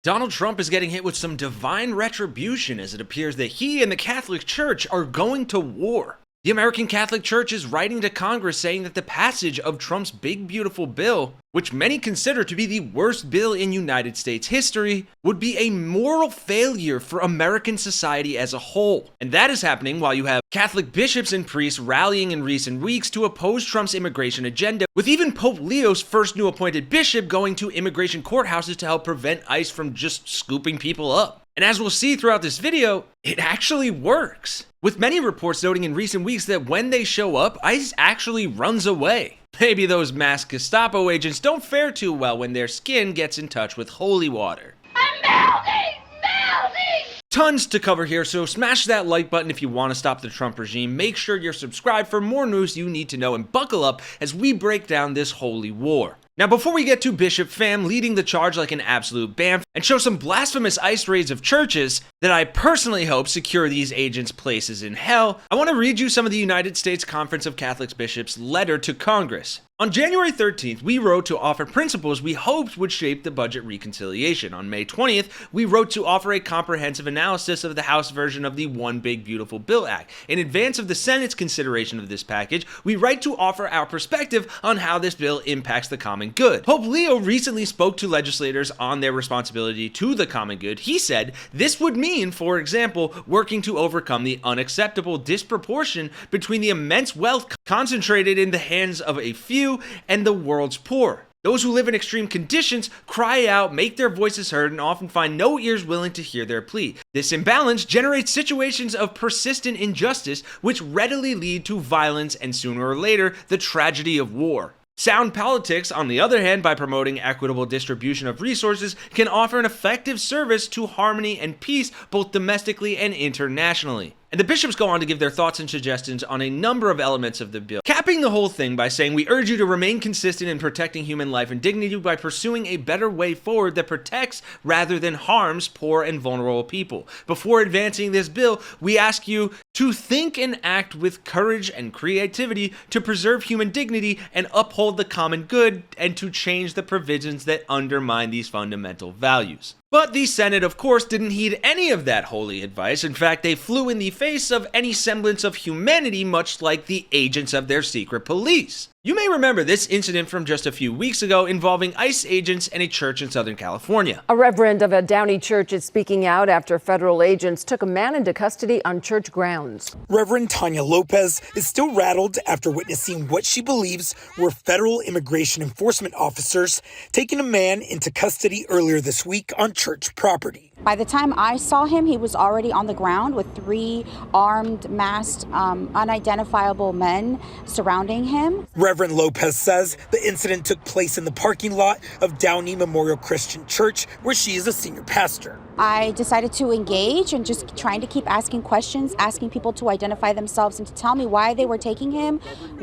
Donald Trump is getting hit with some divine retribution as it appears that he and the Catholic Church are going to war. The American Catholic Church is writing to Congress saying that the passage of Trump's big beautiful bill, which many consider to be the worst bill in United States history, would be a moral failure for American society as a whole. And that is happening while you have Catholic bishops and priests rallying in recent weeks to oppose Trump's immigration agenda, with even Pope Leo's first new appointed bishop going to immigration courthouses to help prevent ICE from just scooping people up. And as we'll see throughout this video, it actually works, with many reports noting in recent weeks that when they show up, ICE actually runs away. Maybe those masked Gestapo agents don't fare too well when their skin gets in touch with holy water. I'm melting! Melting! Tons to cover here, so smash that like button if you want to stop the Trump regime. Make sure you're subscribed for more news you need to know, and buckle up as we break down this holy war. Now, before we get to Bishop Pham leading the charge like an absolute bamf and show some blasphemous ICE raids of churches that I personally hope secure these agents' places in hell, I want to read you some of the United States Conference of Catholic Bishops' letter to Congress. On January 13th, we wrote to offer principles we hoped would shape the budget reconciliation. On May 20th, we wrote to offer a comprehensive analysis of the House version of the One Big Beautiful Bill Act. In advance of the Senate's consideration of this package, we write to offer our perspective on how this bill impacts the common good. Pope Leo recently spoke to legislators on their responsibility to the common good. He said this would mean, for example, working to overcome the unacceptable disproportion between the immense wealth concentrated in the hands of a few and the world's poor. Those who live in extreme conditions cry out, make their voices heard, and often find no ears willing to hear their plea. This imbalance generates situations of persistent injustice, which readily lead to violence and sooner or later, the tragedy of war. Sound politics, on the other hand, by promoting equitable distribution of resources, can offer an effective service to harmony and peace both domestically and internationally. And the bishops go on to give their thoughts and suggestions on a number of elements of the bill, capping the whole thing by saying, we urge you to remain consistent in protecting human life and dignity by pursuing a better way forward that protects rather than harms poor and vulnerable people. Before advancing this bill, we ask you to think and act with courage and creativity to preserve human dignity and uphold the common good, and to change the provisions that undermine these fundamental values. But the Senate, of course, didn't heed any of that holy advice. In fact, they flew in the face of any semblance of humanity, much like the agents of their secret police. You may remember this incident from just a few weeks ago involving ICE agents and a church in Southern California. A reverend of a Downey church is speaking out after federal agents took a man into custody on church grounds. Reverend Tanya Lopez is still rattled after witnessing what she believes were federal immigration enforcement officers taking a man into custody earlier this week on church property. By the time I saw him, he was already on the ground with 3 armed, masked, unidentifiable men surrounding him. Reverend Lopez says the incident took place in the parking lot of Downey Memorial Christian Church, where she is a senior pastor. I decided to engage and just trying to keep asking questions, asking people to identify themselves and to tell me why they were taking him,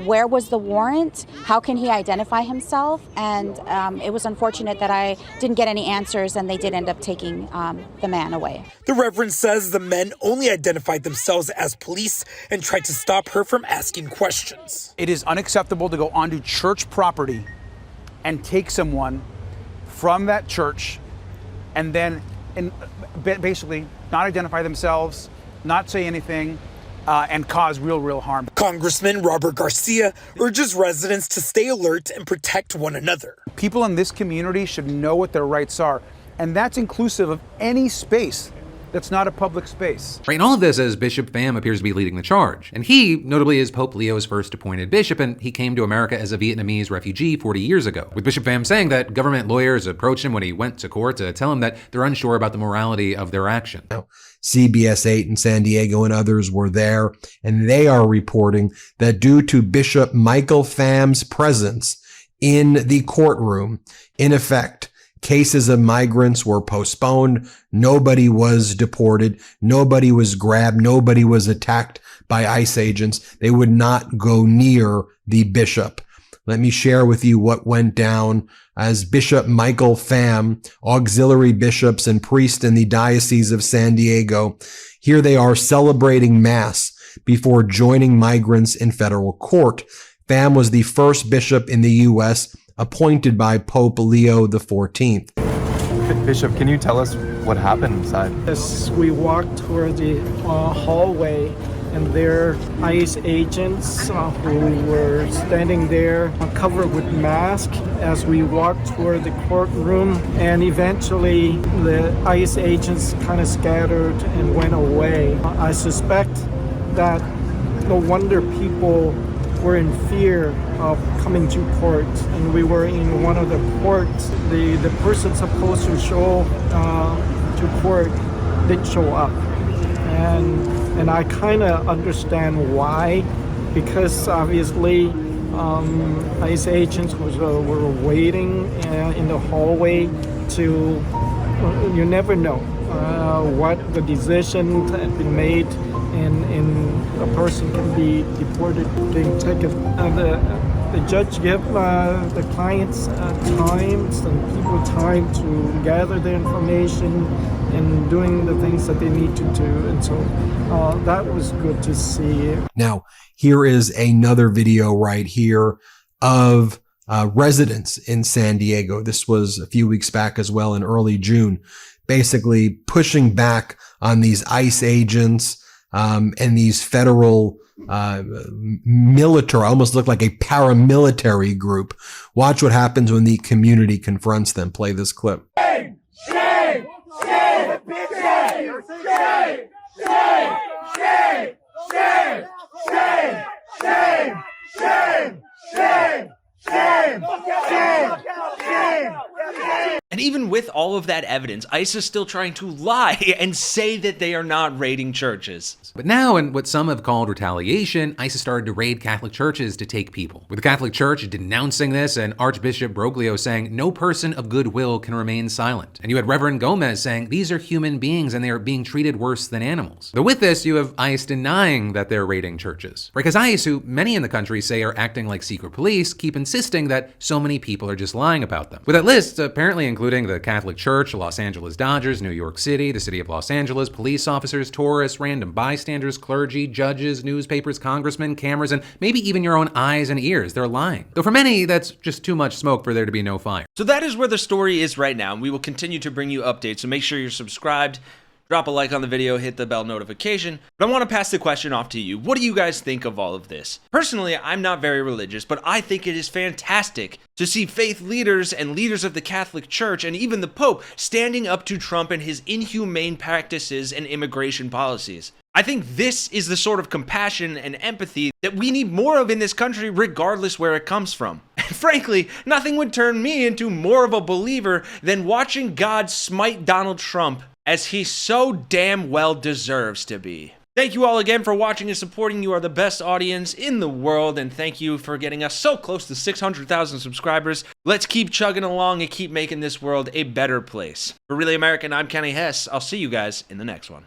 where was the warrant, how can he identify himself, and it was unfortunate that I didn't get any answers and they did end up taking the man away. The Reverend says the men only identified themselves as police and tried to stop her from asking questions. It is unacceptable to go onto church property and take someone from that church and then basically not identify themselves, not say anything, and cause real harm. Congressman Robert Garcia urges residents to stay alert and protect one another. People in this community should know what their rights are, and that's inclusive of any space that's not a public space. Right, and all of this as Bishop Pham appears to be leading the charge. And he, notably, is Pope Leo's first appointed bishop, and he came to America as a Vietnamese refugee 40 years ago. With Bishop Pham saying that government lawyers approached him when he went to court to tell him that they're unsure about the morality of their action. CBS 8 in San Diego and others were there, and they are reporting that due to Bishop Michael Pham's presence in the courtroom, in effect, cases of migrants were postponed. Nobody was deported. Nobody was grabbed. Nobody was attacked by ICE agents. They would not go near the bishop. Let me share with you what went down as Bishop Michael Pham, auxiliary bishops and priests in the Diocese of San Diego. Here they are celebrating Mass before joining migrants in federal court. Pham was the first bishop in the U.S. appointed by Pope Leo XIV. Bishop, can you tell us what happened inside? As we walked toward the hallway, and there ICE agents who were standing there covered with masks as we walked toward the courtroom, and eventually the ICE agents kind of scattered and went away. I suspect that no wonder people were in fear of coming to court, and we were in one of the courts. The person supposed to show to court did show up, and I kind of understand why, because obviously ICE agents were waiting in the hallway to, you never know what the decision had been made, and a person can be deported, being taken. The judge gave the clients time and people time to gather the information and doing the things that they need to do. And so that was good to see. Now, here is another video right here of residents in San Diego. This was a few weeks back as well, in early June, basically pushing back on these ICE agents and these federal military, almost look like a paramilitary group. Watch what happens when the community confronts them. Play this clip. Shame! Shame! Shame! Shame! Shame! Shame! Shame! Shame! Shame! Shame! Shame! Shame! Shame! Shame! And even with all of that evidence, ICE is still trying to lie and say that they are not raiding churches. But now, in what some have called retaliation, ICE has started to raid Catholic churches to take people, with the Catholic Church denouncing this and Archbishop Broglio saying no person of goodwill can remain silent. And you had Reverend Gomez saying these are human beings and they are being treated worse than animals. But with this, you have ICE denying that they're raiding churches. Because ICE, who many in the country say are acting like secret police, keep insisting that so many people are just lying about them. With that list apparently including the Catholic Church, the Los Angeles Dodgers, New York City, the City of Los Angeles, police officers, tourists, random bystanders, clergy, judges, newspapers, congressmen, cameras, and maybe even your own eyes and ears. They're lying. Though for many, that's just too much smoke for there to be no fire. So that is where the story is right now, and we will continue to bring you updates, so make sure you're subscribed. Drop a like on the video, hit the bell notification. But I want to pass the question off to you. What do you guys think of all of this? Personally, I'm not very religious, but I think it is fantastic to see faith leaders and leaders of the Catholic Church and even the Pope standing up to Trump and his inhumane practices and immigration policies. I think this is the sort of compassion and empathy that we need more of in this country, regardless where it comes from. And frankly, nothing would turn me into more of a believer than watching God smite Donald Trump, as he so damn well deserves to be. Thank you all again for watching and supporting. You are the best audience in the world, and thank you for getting us so close to 600,000 subscribers. Let's keep chugging along and keep making this world a better place. For Really American, I'm Kenny Hesse. I'll see you guys in the next one.